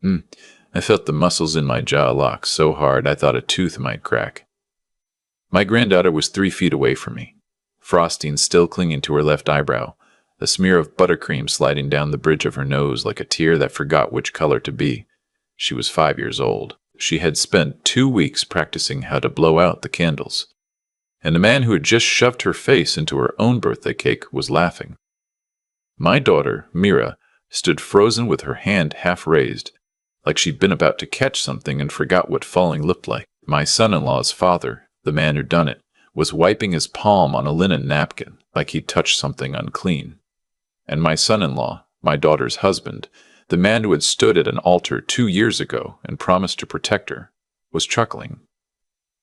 I felt the muscles in my jaw lock so hard I thought a tooth might crack. My granddaughter was 3 feet away from me, frosting still clinging to her left eyebrow, a smear of buttercream sliding down the bridge of her nose like a tear that forgot which color to be. She was 5 years old. She had spent 2 weeks practicing how to blow out the candles. And the man who had just shoved her face into her own birthday cake was laughing. My daughter, Mira, stood frozen with her hand half raised, like she'd been about to catch something and forgot what falling looked like. My son-in-law's father, the man who'd done it, was wiping his palm on a linen napkin like he'd touched something unclean. And my son-in-law, my daughter's husband, the man who had stood at an altar 2 years ago and promised to protect her, was chuckling.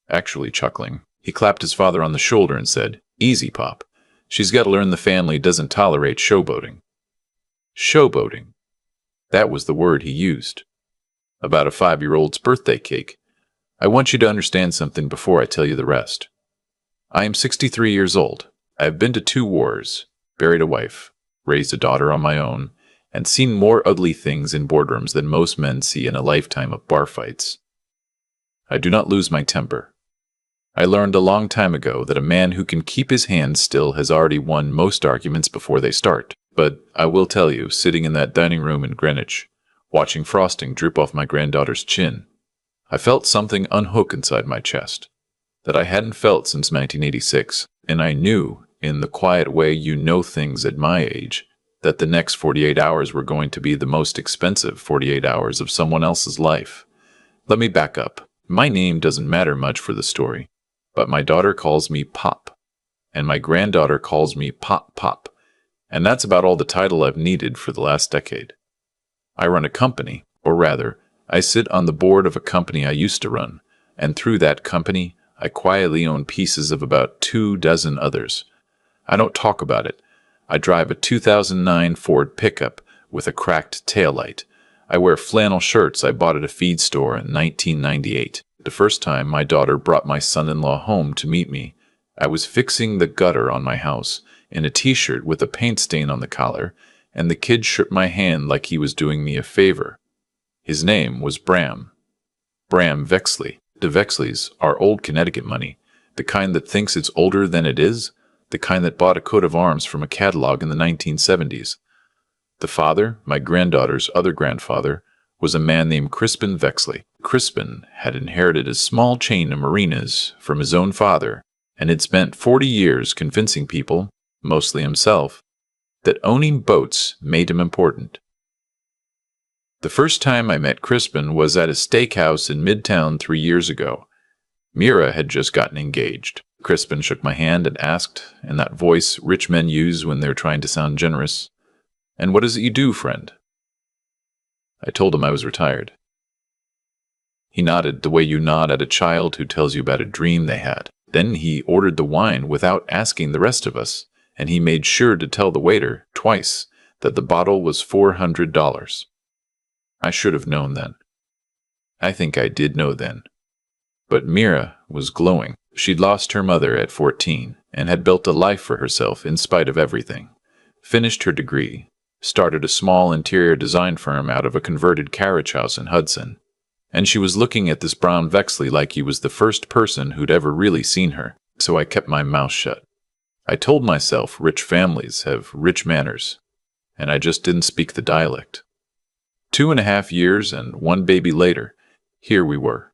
Actually chuckling. He clapped his father on the shoulder and said, "Easy, Pop. She's got to learn the family doesn't tolerate showboating." Showboating. That was the word he used. About a 5-year-old's birthday cake. I want you to understand something before I tell you the rest. I am 63 years old. I have been to 2 wars, buried a wife, raised a daughter on my own, and seen more ugly things in boardrooms than most men see in a lifetime of bar fights. I do not lose my temper. I learned a long time ago that a man who can keep his hands still has already won most arguments before they start. But I will tell you, sitting in that dining room in Greenwich, watching frosting drip off my granddaughter's chin, I felt something unhook inside my chest that I hadn't felt since 1986, and I knew, in the quiet way you know things at my age, that the next 48 hours were going to be the most expensive 48 hours of someone else's life. Let me back up. My name doesn't matter much for the story, but my daughter calls me Pop, and my granddaughter calls me Pop Pop, and that's about all the title I've needed for the last decade. I run a company, or rather, I sit on the board of a company I used to run, and through that company, I quietly own pieces of about 24 others. I don't talk about it. I drive a 2009 Ford pickup with a cracked taillight. I wear flannel shirts I bought at a feed store in 1998. The first time my daughter brought my son-in-law home to meet me, I was fixing the gutter on my house in a t-shirt with a paint stain on the collar, and the kid shook my hand like he was doing me a favor. His name was Bram. Bram Vexley. The Vexleys are old Connecticut money, the kind that thinks it's older than it is, the kind that bought a coat of arms from a catalog in the 1970s. The father, my granddaughter's other grandfather, was a man named Crispin Vexley. Crispin had inherited a small chain of marinas from his own father and had spent 40 years convincing people, mostly himself, that owning boats made him important. The first time I met Crispin was at a steakhouse in Midtown 3 years ago. Mira had just gotten engaged. Crispin shook my hand and asked, in that voice rich men use when they're trying to sound generous, "And what is it you do, friend?" I told him I was retired. He nodded the way you nod at a child who tells you about a dream they had. Then he ordered the wine without asking the rest of us, and he made sure to tell the waiter, twice, that the bottle was $400. I should have known then. I think I did know then. But Mira was glowing. She'd lost her mother at 14 and had built a life for herself in spite of everything. Finished her degree, started a small interior design firm out of a converted carriage house in Hudson, and she was looking at this Brown Vexley like he was the first person who'd ever really seen her, so I kept my mouth shut. I told myself rich families have rich manners, and I just didn't speak the dialect. 2.5 years and 1 baby later, here we were.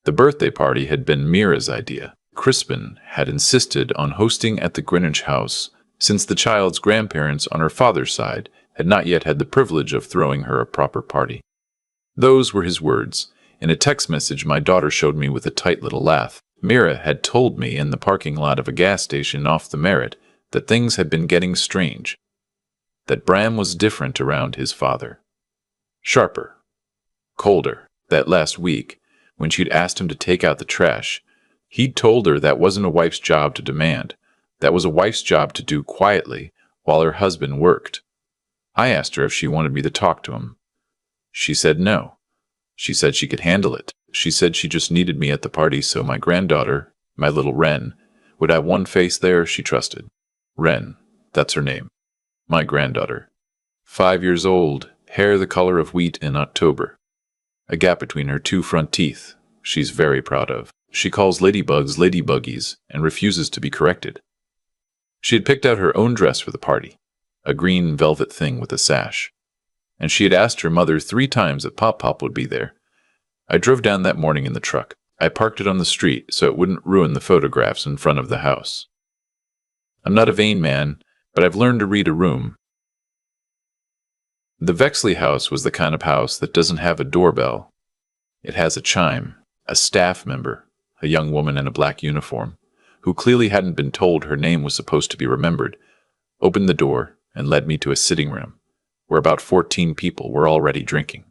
The birthday party had been Mira's idea. Crispin had insisted on hosting at the Greenwich house since the child's grandparents on her father's side had not yet had the privilege of throwing her a proper party. Those were his words. In a text message my daughter showed me with a tight little laugh. Mira had told me in the parking lot of a gas station off the Merritt that things had been getting strange, that Bram was different around his father. Sharper, colder. That last week, when she'd asked him to take out the trash, he'd told her that wasn't a wife's job to demand. That was a wife's job to do quietly while her husband worked. I asked her if she wanted me to talk to him. She said no. She said she could handle it. She said she just needed me at the party so my granddaughter, my little Wren, would have one face there she trusted. Wren, that's her name. My granddaughter. 5 years old, hair the color of wheat in October, a gap between her two front teeth she's very proud of. She calls ladybugs ladybuggies and refuses to be corrected. She had picked out her own dress for the party, a green velvet thing with a sash, and she had asked her mother 3 times if Pop-Pop would be there. I drove down that morning in the truck. I parked it on the street so it wouldn't ruin the photographs in front of the house. I'm not a vain man, but I've learned to read a room. The Vexley house was the kind of house that doesn't have a doorbell. It has a chime, a staff member, a young woman in a black uniform, who clearly hadn't been told her name was supposed to be remembered, opened the door and led me to a sitting room, where about 14 people were already drinking.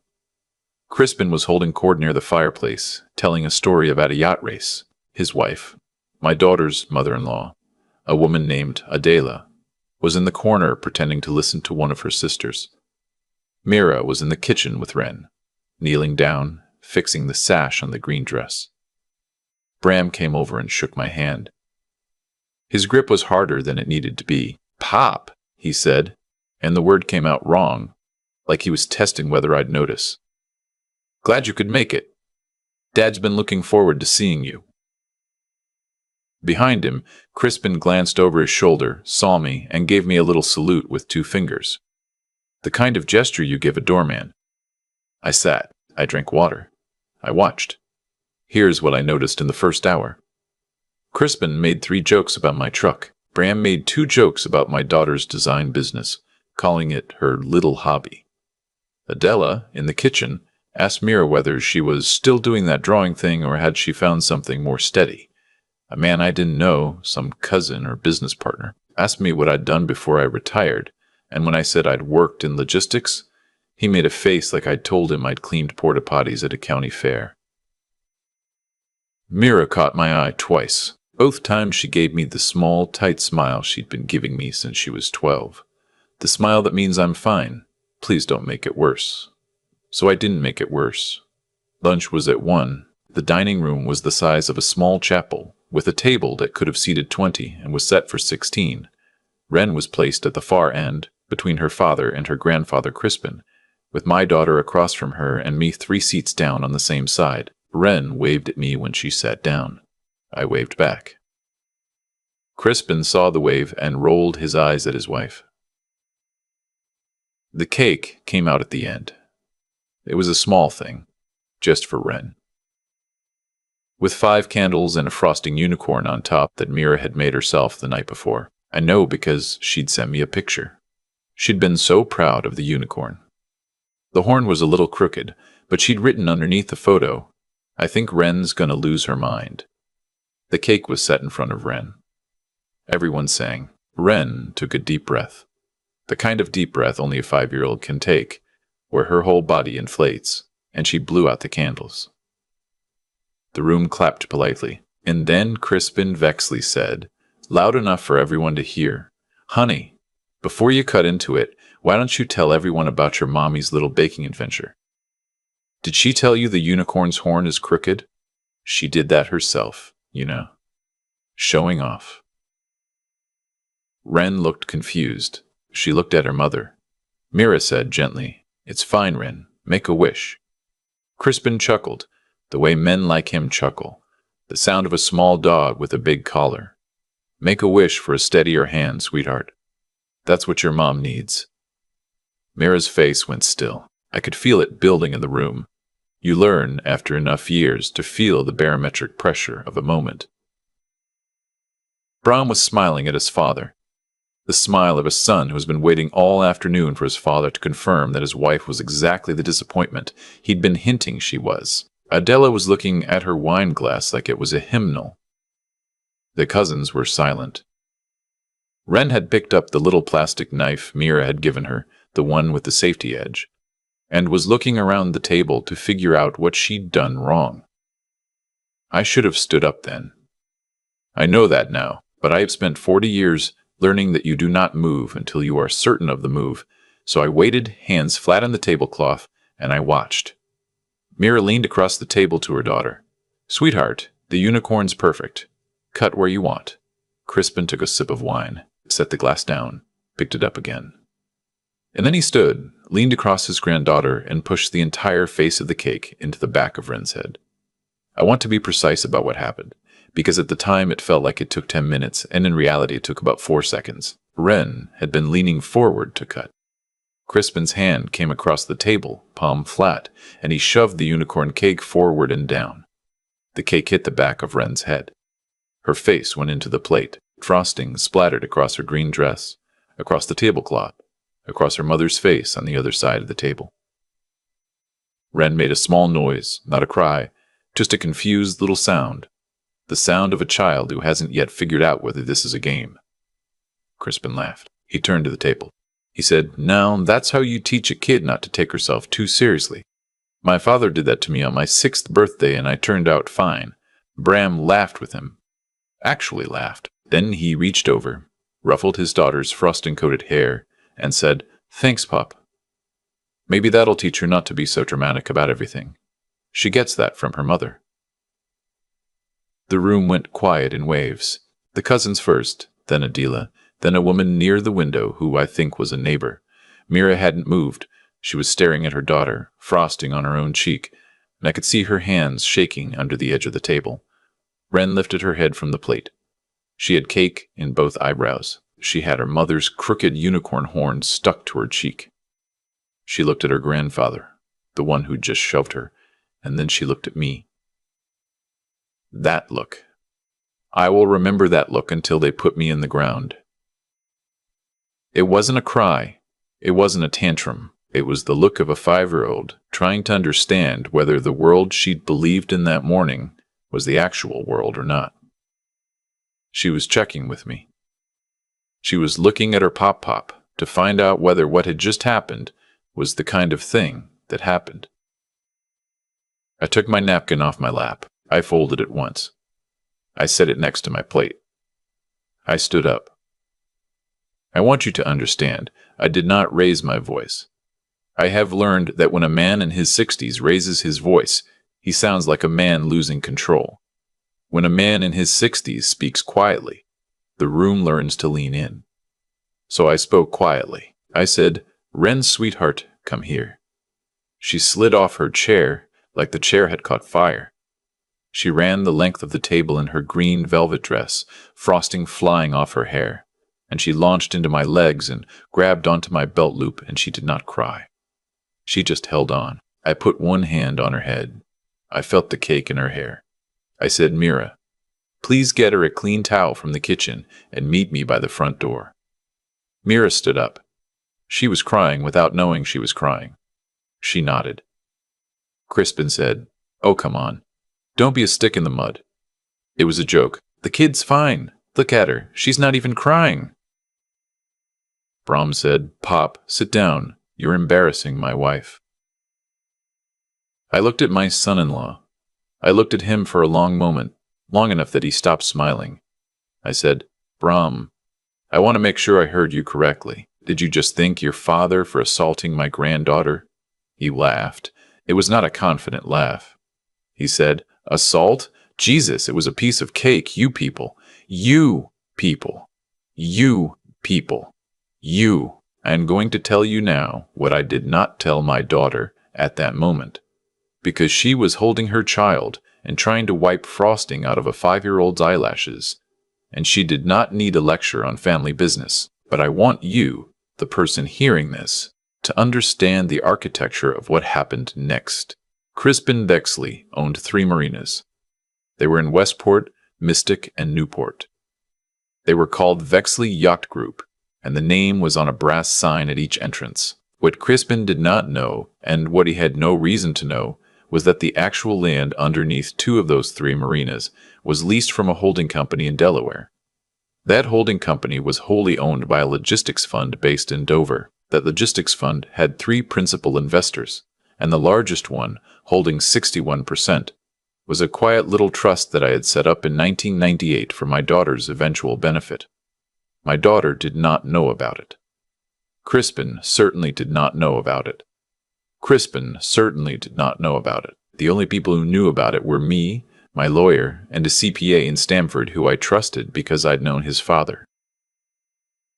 Crispin was holding court near the fireplace, telling a story about a yacht race. His wife, my daughter's mother-in-law, a woman named Adela, was in the corner pretending to listen to one of her sisters. Mira was in the kitchen with Ren, kneeling down, fixing the sash on the green dress. Bram came over and shook my hand. His grip was harder than it needed to be. "Pop," he said, and the word came out wrong, like he was testing whether I'd notice. "Glad you could make it. Dad's been looking forward to seeing you." Behind him, Crispin glanced over his shoulder, saw me, and gave me a little salute with 2 fingers. The kind of gesture you give a doorman. I sat. I drank water. I watched. Here's what I noticed in the first hour. Crispin made 3 jokes about my truck. Bram made 2 jokes about my daughter's design business, calling it her little hobby. Adela, in the kitchen, asked Mira whether she was still doing that drawing thing or had she found something more steady. A man I didn't know, some cousin or business partner, asked me what I'd done before I retired, and when I said I'd worked in logistics, he made a face like I'd told him I'd cleaned porta-potties at a county fair. Mira caught my eye twice. Both times she gave me the small, tight smile she'd been giving me since she was 12. The smile that means I'm fine. Please don't make it worse. So I didn't make it worse. Lunch was at 1. The dining room was the size of a small chapel, with a table that could have seated 20 and was set for 16. Ren was placed at the far end, between her father and her grandfather Crispin, with my daughter across from her and me 3 seats down on the same side. Ren waved at me when she sat down. I waved back. Crispin saw the wave and rolled his eyes at his wife. The cake came out at the end. It was a small thing, just for Ren. With 5 candles and a frosting unicorn on top that Mira had made herself the night before. I know because she'd sent me a picture. She'd been so proud of the unicorn. The horn was a little crooked, but she'd written underneath the photo, "I think Ren's gonna lose her mind." The cake was set in front of Ren. Everyone sang. Ren took a deep breath. The kind of deep breath only a 5-year-old can take, where her whole body inflates, and she blew out the candles. The room clapped politely, and then Crispin Vexley said, loud enough for everyone to hear, "Honey, before you cut into it, why don't you tell everyone about your mommy's little baking adventure? Did she tell you the unicorn's horn is crooked? She did that herself, you know. Showing off." Ren looked confused. She looked at her mother. Mira said gently, "It's fine, Ren. Make a wish." Crispin chuckled, the way men like him chuckle, the sound of a small dog with a big collar. "Make a wish for a steadier hand, sweetheart. That's what your mom needs." Mira's face went still. I could feel it building in the room. You learn, after enough years, to feel the barometric pressure of a moment. Bram was smiling at his father. The smile of a son who has been waiting all afternoon for his father to confirm that his wife was exactly the disappointment he'd been hinting she was. Adela was looking at her wine glass like it was a hymnal. The cousins were silent. Ren had picked up the little plastic knife Mira had given her, the one with the safety edge, and was looking around the table to figure out what she'd done wrong. I should have stood up then. I know that now, but I have spent 40 years learning that you do not move until you are certain of the move, so I waited, hands flat on the tablecloth, and I watched. Mira leaned across the table to her daughter. "Sweetheart, the unicorn's perfect. Cut where you want." Crispin took a sip of wine, set the glass down, picked it up again. And then he stood, leaned across his granddaughter and pushed the entire face of the cake into the back of Ren's head. I want to be precise about what happened, because at the time it felt like it took 10 minutes, and in reality it took about 4 seconds. Ren had been leaning forward to cut. Crispin's hand came across the table, palm flat, and he shoved the unicorn cake forward and down. The cake hit the back of Ren's head. Her face went into the plate. Frosting splattered across her green dress, across the tablecloth, across her mother's face on the other side of the table. Ren made a small noise, not a cry, just a confused little sound. The sound of a child who hasn't yet figured out whether this is a game. Crispin laughed. He turned to the table. He said, "Now, that's how you teach a kid not to take herself too seriously. My father did that to me on my 6th birthday and I turned out fine." Bram laughed with him. Actually laughed. Then he reached over, ruffled his daughter's frosting-coated hair, and said, "Thanks, Pop. Maybe that'll teach her not to be so dramatic about everything. She gets that from her mother." The room went quiet in waves. The cousins first, then Adela, then a woman near the window who I think was a neighbor. Mira hadn't moved. She was staring at her daughter, frosting on her own cheek, and I could see her hands shaking under the edge of the table. Ren lifted her head from the plate. She had cake in both eyebrows. She had her mother's crooked unicorn horn stuck to her cheek. She looked at her grandfather, the one who'd just shoved her, and then she looked at me. That look. I will remember that look until they put me in the ground. It wasn't a cry. It wasn't a tantrum. It was the look of a 5-year-old trying to understand whether the world she'd believed in that morning was the actual world or not. She was checking with me. She was looking at her pop-pop to find out whether what had just happened was the kind of thing that happened. I took my napkin off my lap. I folded it once. I set it next to my plate. I stood up. I want you to understand, I did not raise my voice. I have learned that when a man in his 60s raises his voice, he sounds like a man losing control. When a man in his 60s speaks quietly, the room learns to lean in. So I spoke quietly. I said, "Ren, sweetheart, come here." She slid off her chair like the chair had caught fire. She ran the length of the table in her green velvet dress, frosting flying off her hair, and she launched into my legs and grabbed onto my belt loop, and she did not cry. She just held on. I put one hand on her head. I felt the cake in her hair. I said, "Mira, please get her a clean towel from the kitchen and meet me by the front door." Mira stood up. She was crying without knowing she was crying. She nodded. Crispin said, "Oh, come on. Don't be a stick in the mud." It was a joke. "The kid's fine. Look at her. She's not even crying." Bram said, "Pop, sit down. You're embarrassing my wife." I looked at my son-in-law. I looked at him for a long moment, long enough that he stopped smiling. I said, "Bram, I want to make sure I heard you correctly. Did you just thank your father for assaulting my granddaughter?" He laughed. It was not a confident laugh. He said, "Assault? Jesus, it was a piece of cake, you people. You people. You people. You. I am going to tell you now what I did not tell my daughter at that moment, because she was holding her child and trying to wipe frosting out of a 5-year-old's eyelashes, and she did not need a lecture on family business. But I want you, the person hearing this, to understand the architecture of what happened next. Crispin Bexley owned 3 marinas. They were in Westport, Mystic, and Newport. They were called Bexley Yacht Group, and the name was on a brass sign at each entrance. What Crispin did not know, and what he had no reason to know, was that the actual land underneath 2 of those 3 marinas was leased from a holding company in Delaware. That holding company was wholly owned by a logistics fund based in Dover. That logistics fund had 3 principal investors, and the largest one, holding 61%, was a quiet little trust that I had set up in 1998 for my daughter's eventual benefit. My daughter did not know about it. Crispin certainly did not know about it. Crispin certainly did not know about it. The only people who knew about it were me, my lawyer, and a CPA in Stamford who I trusted because I'd known his father.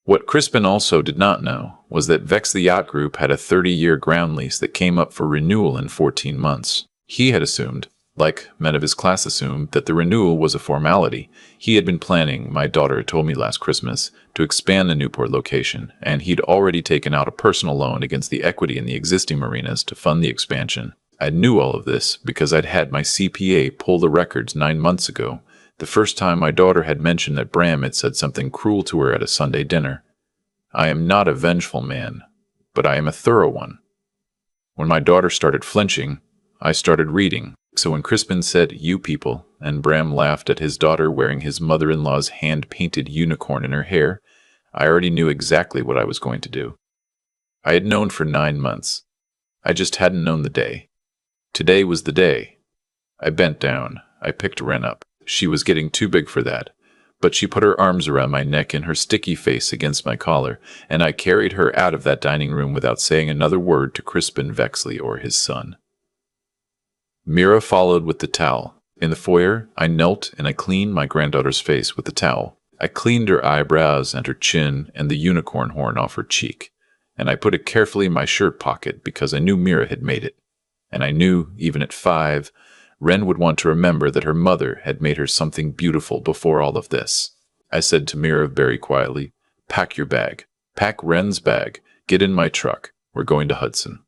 What Crispin also did not know was that Vex the Yacht Group had a 30-year ground lease that came up for renewal in 14 months. He had assumed, like men of his class assumed, that the renewal was a formality. He had been planning, my daughter told me last Christmas, to expand the Newport location, and he'd already taken out a personal loan against the equity in the existing marinas to fund the expansion. I knew all of this because I'd had my CPA pull the records 9 months ago, the first time my daughter had mentioned that Bram had said something cruel to her at a Sunday dinner. I am not a vengeful man, but I am a thorough one. When my daughter started flinching, I started reading. So when Crispin said, "You people," and Bram laughed at his daughter wearing his mother-in-law's hand-painted unicorn in her hair, I already knew exactly what I was going to do. I had known for 9 months. I just hadn't known the day. Today was the day. I bent down. I picked Wren up. She was getting too big for that, but she put her arms around my neck and her sticky face against my collar, and I carried her out of that dining room without saying another word to Crispin Vexley or his son. Mira followed with the towel. In the foyer, I knelt and I cleaned my granddaughter's face with the towel. I cleaned her eyebrows and her chin and the unicorn horn off her cheek, and I put it carefully in my shirt pocket because I knew Mira had made it. And I knew, even at 5, Wren would want to remember that her mother had made her something beautiful before all of this. I said to Mira very quietly, "Pack your bag. Pack Wren's bag. Get in my truck. We're going to Hudson."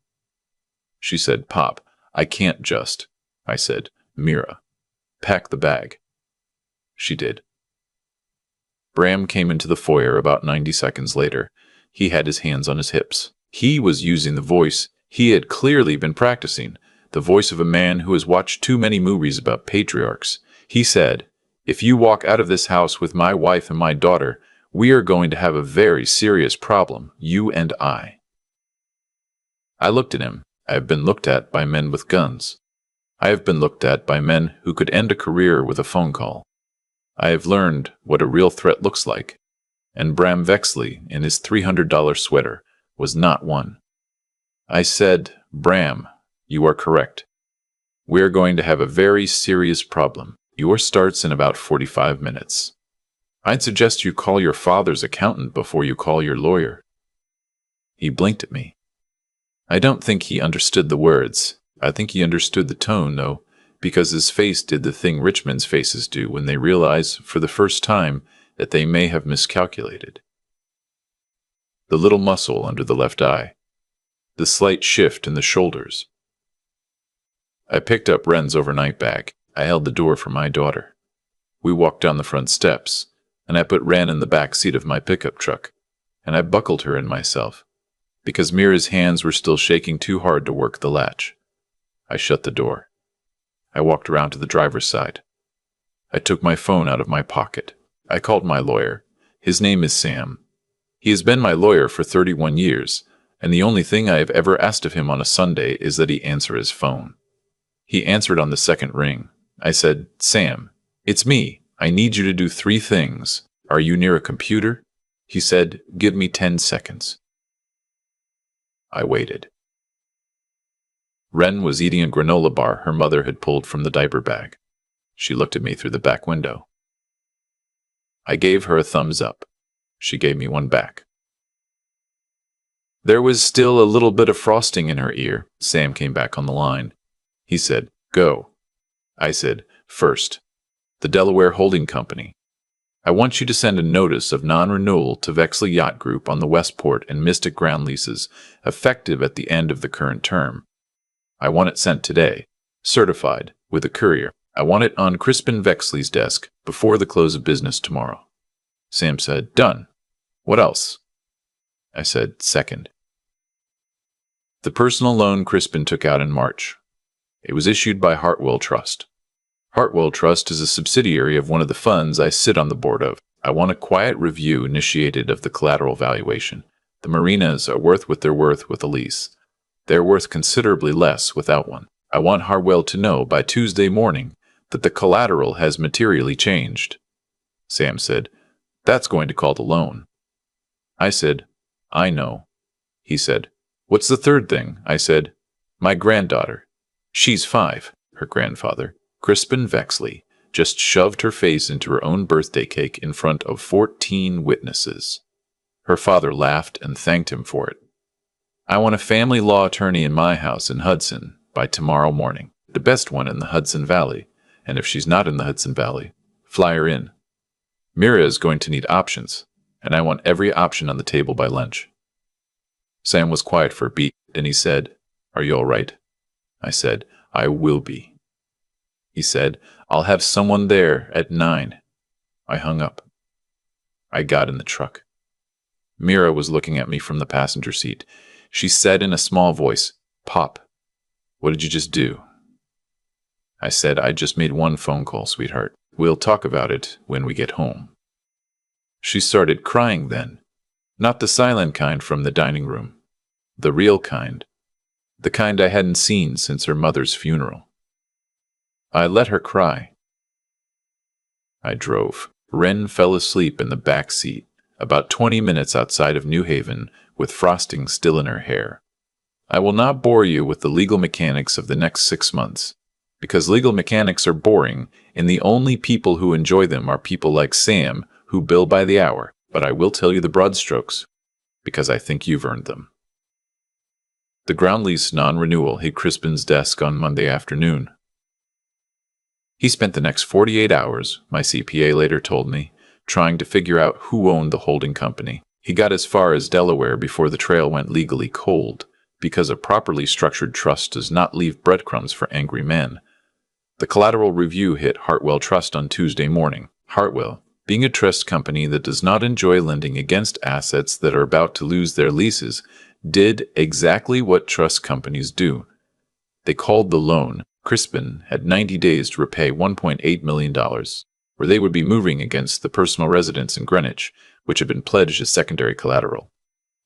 She said, "Pop, I can't just." I said, "Mira, pack the bag." She did. Bram came into the foyer about 90 seconds later. He had his hands on his hips. He was using the voice he had clearly been practicing, the voice of a man who has watched too many movies about patriarchs. He said, "If you walk out of this house with my wife and my daughter, we are going to have a very serious problem, you and I." I looked at him. I have been looked at by men with guns. I have been looked at by men who could end a career with a phone call. I have learned what a real threat looks like, and Bram Vexley, in his $300 sweater, was not one. I said, "Bram, you are correct. We are going to have a very serious problem. Yours starts in about 45 minutes. I'd suggest you call your father's accountant before you call your lawyer." He blinked at me. I don't think he understood the words. I think he understood the tone, though, because his face did the thing rich men's faces do when they realize, for the first time, that they may have miscalculated. The little muscle under the left eye. The slight shift in the shoulders. I picked up Wren's overnight bag. I held the door for my daughter. We walked down the front steps, and I put Wren in the back seat of my pickup truck, and I buckled her and myself, because Mira's hands were still shaking too hard to work the latch. I shut the door. I walked around to the driver's side. I took my phone out of my pocket. I called my lawyer. His name is Sam. He has been my lawyer for 31 years, and the only thing I have ever asked of him on a Sunday is that he answer his phone. He answered on the second ring. I said, "Sam, it's me. I need you to do 3 things. Are you near a computer?" He said, "Give me 10 seconds. I waited. Wren was eating a granola bar her mother had pulled from the diaper bag. She looked at me through the back window. I gave her a thumbs up. She gave me one back. There was still a little bit of frosting in her ear. Sam came back on the line. He said, "Go." I said, "First, the Delaware Holding Company. I want you to send a notice of non-renewal to Vexley Yacht Group on the Westport and Mystic ground leases, effective at the end of the current term. I want it sent today, certified, with a courier. I want it on Crispin Vexley's desk before the close of business tomorrow." Sam said, "Done. What else?" I said, "Second, the personal loan Crispin took out in March. It was issued by Hartwell Trust. Hartwell Trust is a subsidiary of one of the funds I sit on the board of. I want a quiet review initiated of the collateral valuation. The marinas are worth what they're worth with a lease. They're worth considerably less without one. I want Hartwell to know by Tuesday morning that the collateral has materially changed." Sam said, "That's going to call the loan." I said, "I know." He said, "What's the third thing?" I said, "My granddaughter. She's 5. Her grandfather, Crispin Vexley, just shoved her face into her own birthday cake in front of 14 witnesses. Her father laughed and thanked him for it. I want a family law attorney in my house in Hudson by tomorrow morning, the best one in the Hudson Valley, and if she's not in the Hudson Valley, fly her in. Mira is going to need options, and I want every option on the table by lunch. Sam was quiet for a beat, then he said, "Are you all right?" I said, "I will be." He said, "I'll have someone there at 9. I hung up. I got in the truck. Mira was looking at me from the passenger seat. She said in a small voice, "Pop, what did you just do?" I said, "I just made one phone call, sweetheart. We'll talk about it when we get home." She started crying then. Not the silent kind from the dining room. The real kind. The kind I hadn't seen since her mother's funeral. I let her cry. I drove. Wren fell asleep in the back seat, about 20 minutes outside of New Haven, with frosting still in her hair. I will not bore you with the legal mechanics of the next 6 months, because legal mechanics are boring, and the only people who enjoy them are people like Sam, who bill by the hour, but I will tell you the broad strokes, because I think you've earned them. The ground lease non-renewal hit Crispin's desk on Monday afternoon. He spent the next 48 hours, my CPA later told me, trying to figure out who owned the holding company. He got as far as Delaware before the trail went legally cold, because a properly structured trust does not leave breadcrumbs for angry men. The collateral review hit Hartwell Trust on Tuesday morning. Hartwell, being a trust company that does not enjoy lending against assets that are about to lose their leases, did exactly what trust companies do. They called the loan. Crispin had 90 days to repay $1.8 million, or they would be moving against the personal residence in Greenwich, which had been pledged as secondary collateral.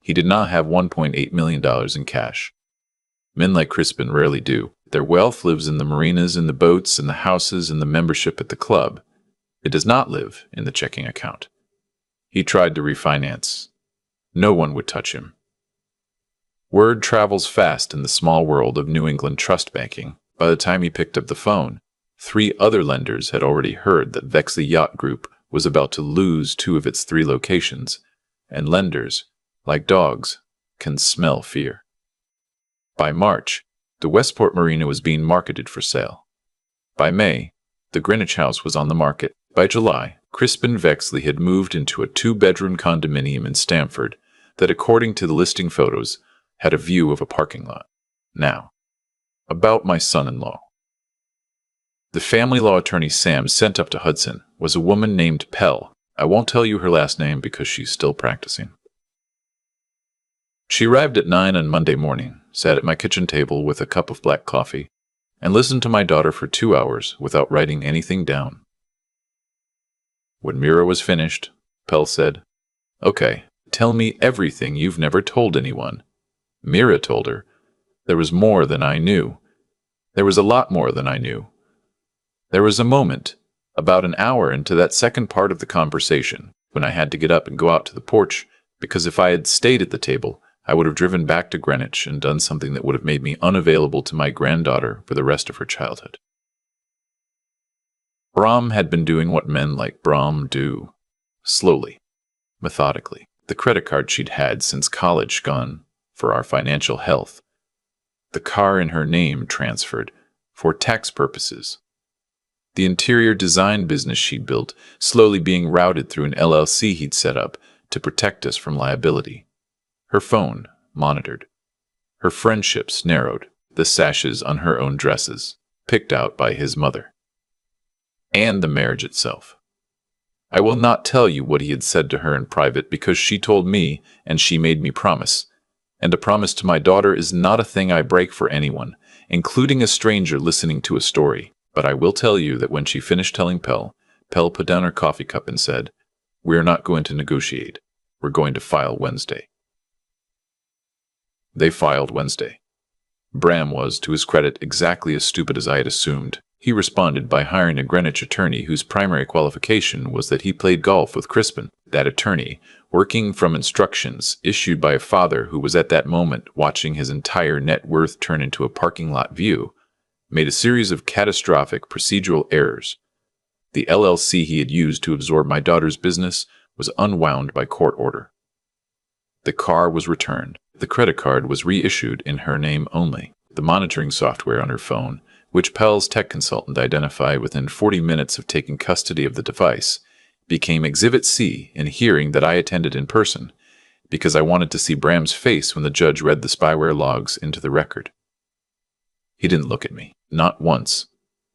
He did not have $1.8 million in cash. Men like Crispin rarely do. Their wealth lives in the marinas and the boats and the houses and the membership at the club. It does not live in the checking account. He tried to refinance. No one would touch him. Word travels fast in the small world of New England trust banking. By the time he picked up the phone, 3 other lenders had already heard that Vexley Yacht Group was about to lose 2 of its 3 locations, and lenders, like dogs, can smell fear. By March, the Westport Marina was being marketed for sale. By May, the Greenwich house was on the market. By July, Crispin Vexley had moved into a 2-bedroom condominium in Stamford that, according to the listing photos, had a view of a parking lot. Now, about my son-in-law. The family law attorney Sam sent up to Hudson was a woman named Pell. I won't tell you her last name because she's still practicing. She arrived at 9 on Monday morning, sat at my kitchen table with a cup of black coffee, and listened to my daughter for 2 hours without writing anything down. When Mira was finished, Pell said, "Okay, tell me everything you've never told anyone." Mira told her, "There was more than I knew. There was a lot more than I knew." There was a moment, about an hour into that second part of the conversation, when I had to get up and go out to the porch, because if I had stayed at the table, I would have driven back to Greenwich and done something that would have made me unavailable to my granddaughter for the rest of her childhood. Brahm had been doing what men like Brahm do. Slowly, methodically. The credit card she'd had since college gone for our financial health. The car in her name transferred for tax purposes. The interior design business she'd built slowly being routed through an LLC he'd set up to protect us from liability. Her phone monitored. Her friendships narrowed, the sashes on her own dresses, picked out by his mother. And the marriage itself. I will not tell you what he had said to her in private because she told me and she made me promise. And a promise to my daughter is not a thing I break for anyone, including a stranger listening to a story. But I will tell you that when she finished telling Pell put down her coffee cup and said, "We're not going to negotiate. We're going to file Wednesday." They filed Wednesday. Bram was, to his credit, exactly as stupid as I had assumed. He responded by hiring a Greenwich attorney whose primary qualification was that he played golf with Crispin. That attorney, working from instructions issued by a father who was at that moment watching his entire net worth turn into a parking lot view, made a series of catastrophic procedural errors. The LLC he had used to absorb my daughter's business was unwound by court order. The car was returned. The credit card was reissued in her name only. The monitoring software on her phone, which Pell's tech consultant identified within 40 minutes of taking custody of the device, became Exhibit C in a hearing that I attended in person, because I wanted to see Bram's face when the judge read the spyware logs into the record. He didn't look at me, not once,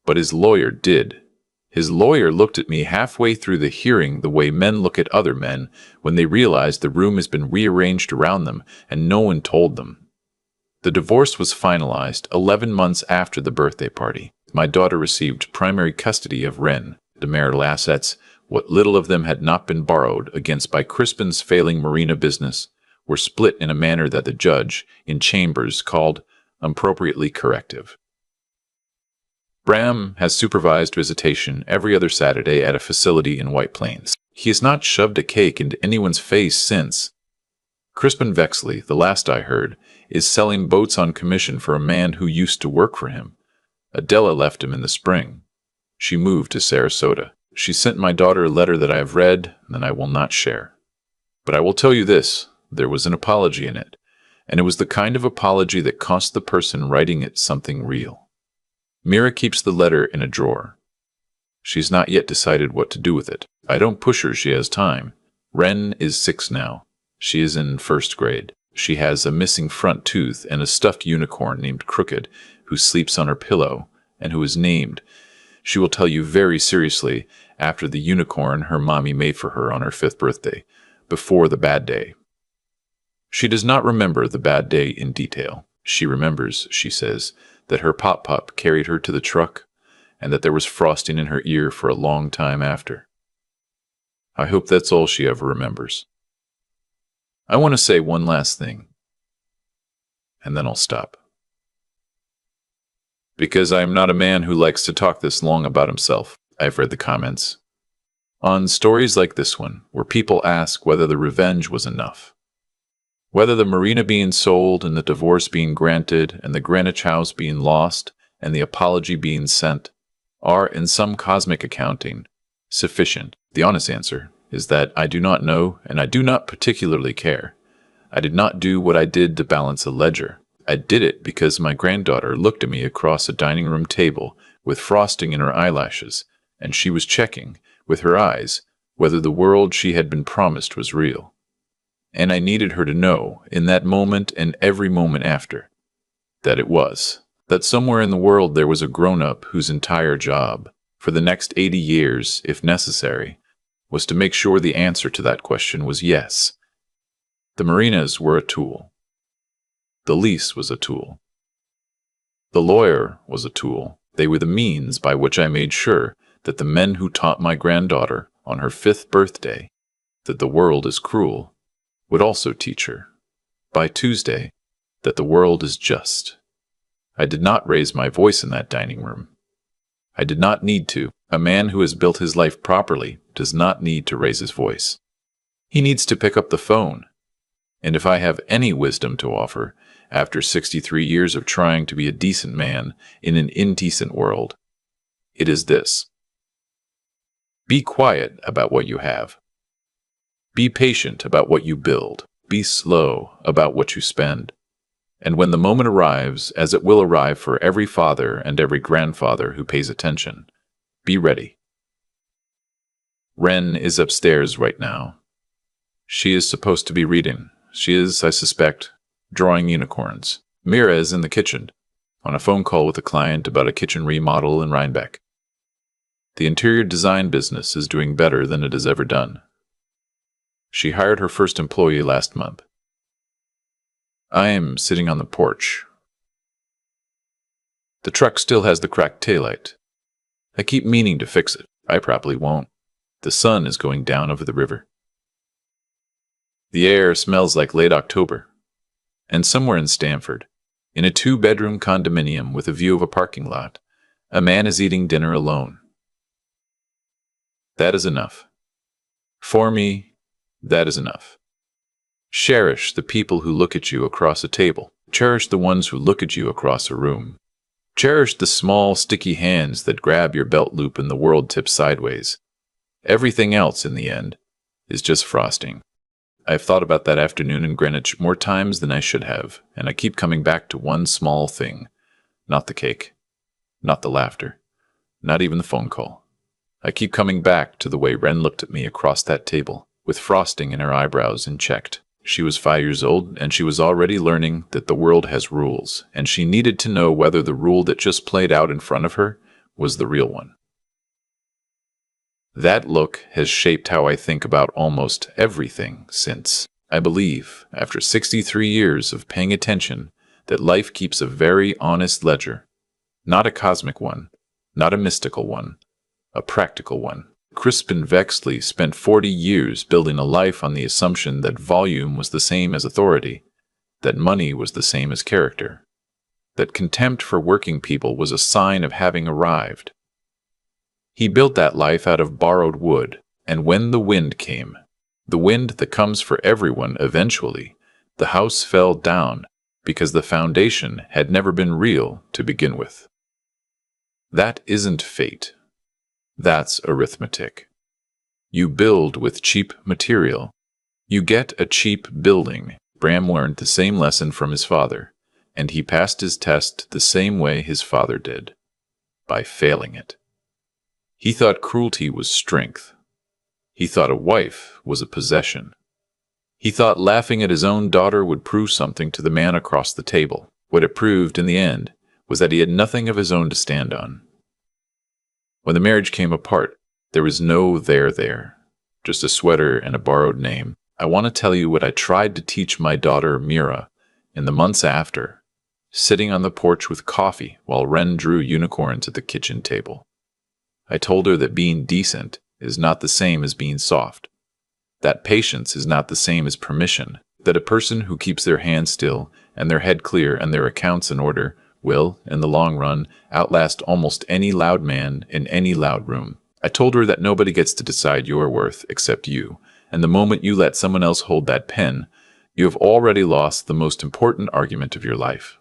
but his lawyer did. His lawyer looked at me halfway through the hearing the way men look at other men when they realize the room has been rearranged around them and no one told them. The divorce was finalized 11 months after the birthday party. My daughter received primary custody of Wren. The marital assets, what little of them had not been borrowed against by Crispin's failing marina business, were split in a manner that the judge, in chambers, called appropriately corrective. Bram has supervised visitation every other Saturday at a facility in White Plains. He has not shoved a cake into anyone's face since. Crispin Vexley, the last I heard, is selling boats on commission for a man who used to work for him. Adela left him in the spring. She moved to Sarasota. She sent my daughter a letter that I have read and I will not share. But I will tell you this, there was an apology in it, and it was the kind of apology that cost the person writing it something real. Mira keeps the letter in a drawer. She's not yet decided what to do with it. I don't push her, she has time. Wren is 6 now. She is in 1st grade. She has a missing front tooth and a stuffed unicorn named Crooked, who sleeps on her pillow, and who is named. She will tell you very seriously after the unicorn her mommy made for her on her 5th birthday, before the bad day. She does not remember the bad day in detail. She remembers, she says, that her pop-pop carried her to the truck, and that there was frosting in her ear for a long time after. I hope that's all she ever remembers. I want to say one last thing, and then I'll stop. Because I am not a man who likes to talk this long about himself. I've read the comments on stories like this one, where people ask whether the revenge was enough. Whether the marina being sold and the divorce being granted and the Greenwich house being lost and the apology being sent are, in some cosmic accounting, sufficient. The honest answer is that I do not know and I do not particularly care. I did not do what I did to balance a ledger. I did it because my granddaughter looked at me across a dining room table with frosting in her eyelashes, and she was checking, with her eyes, whether the world she had been promised was real. And I needed her to know, in that moment and every moment after, that it was. That somewhere in the world there was a grown-up whose entire job, for the next 80 years, if necessary, was to make sure the answer to that question was yes. The marinas were a tool. The lease was a tool. The lawyer was a tool. They were the means by which I made sure that the men who taught my granddaughter on her 5th birthday that the world is cruel would also teach her, by Tuesday, that the world is just. I did not raise my voice in that dining room. I did not need to. A man who has built his life properly does not need to raise his voice. He needs to pick up the phone. And if I have any wisdom to offer, after 63 years of trying to be a decent man in an indecent world, it is this. Be quiet about what you have. Be patient about what you build. Be slow about what you spend. And when the moment arrives, as it will arrive for every father and every grandfather who pays attention, be ready. Wren is upstairs right now. She is supposed to be reading. She is, I suspect, drawing unicorns. Mira is in the kitchen, on a phone call with a client about a kitchen remodel in Rhinebeck. The interior design business is doing better than it has ever done. She hired her first employee last month. I am sitting on the porch. The truck still has the cracked taillight. I keep meaning to fix it. I probably won't. The sun is going down over the river. The air smells like late October. And somewhere in Stamford, in a 2-bedroom condominium with a view of a parking lot, a man is eating dinner alone. That is enough. For me, that is enough. Cherish the people who look at you across a table. Cherish the ones who look at you across a room. Cherish the small, sticky hands that grab your belt loop and the world tips sideways. Everything else, in the end, is just frosting. I've thought about that afternoon in Greenwich more times than I should have, and I keep coming back to one small thing. Not the cake. Not the laughter. Not even the phone call. I keep coming back to the way Wren looked at me across that table, with frosting in her eyebrows and checked. She was 5 years old, and she was already learning that the world has rules, and she needed to know whether the rule that just played out in front of her was the real one. That look has shaped how I think about almost everything since. I believe, after 63 years of paying attention, that life keeps a very honest ledger. Not a cosmic one, not a mystical one, a practical one. Crispin Vexley spent 40 years building a life on the assumption that volume was the same as authority, that money was the same as character, that contempt for working people was a sign of having arrived. He built that life out of borrowed wood, and when the wind came, the wind that comes for everyone eventually, the house fell down because the foundation had never been real to begin with. That isn't fate. That's arithmetic. You build with cheap material. You get a cheap building. Bram learned the same lesson from his father, and he passed his test the same way his father did, by failing it. He thought cruelty was strength. He thought a wife was a possession. He thought laughing at his own daughter would prove something to the man across the table. What it proved in the end was that he had nothing of his own to stand on. When the marriage came apart, there was no there, just a sweater and a borrowed name. I want to tell you what I tried to teach my daughter Mira in the months after, sitting on the porch with coffee while Wren drew unicorns at the kitchen table. I told her that being decent is not the same as being soft, that patience is not the same as permission, that a person who keeps their hands still and their head clear and their accounts in order will, in the long run, outlast almost any loud man in any loud room. I told her that nobody gets to decide your worth except you, and the moment you let someone else hold that pen, you have already lost the most important argument of your life.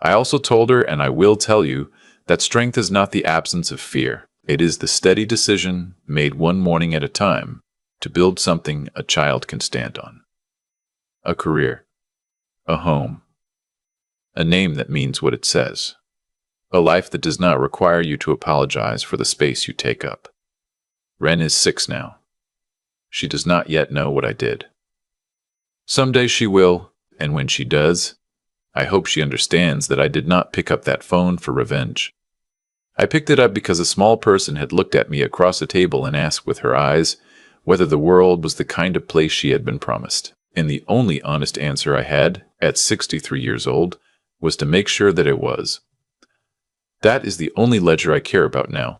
I also told her, and I will tell you, that strength is not the absence of fear. It is the steady decision, made one morning at a time, to build something a child can stand on. A career. A home. A name that means what it says. A life that does not require you to apologize for the space you take up. Wren is 6 now. She does not yet know what I did. Someday she will, and when she does, I hope she understands that I did not pick up that phone for revenge. I picked it up because a small person had looked at me across the table and asked with her eyes whether the world was the kind of place she had been promised. And the only honest answer I had, at 63 years old, was to make sure that it was. That is the only ledger I care about now.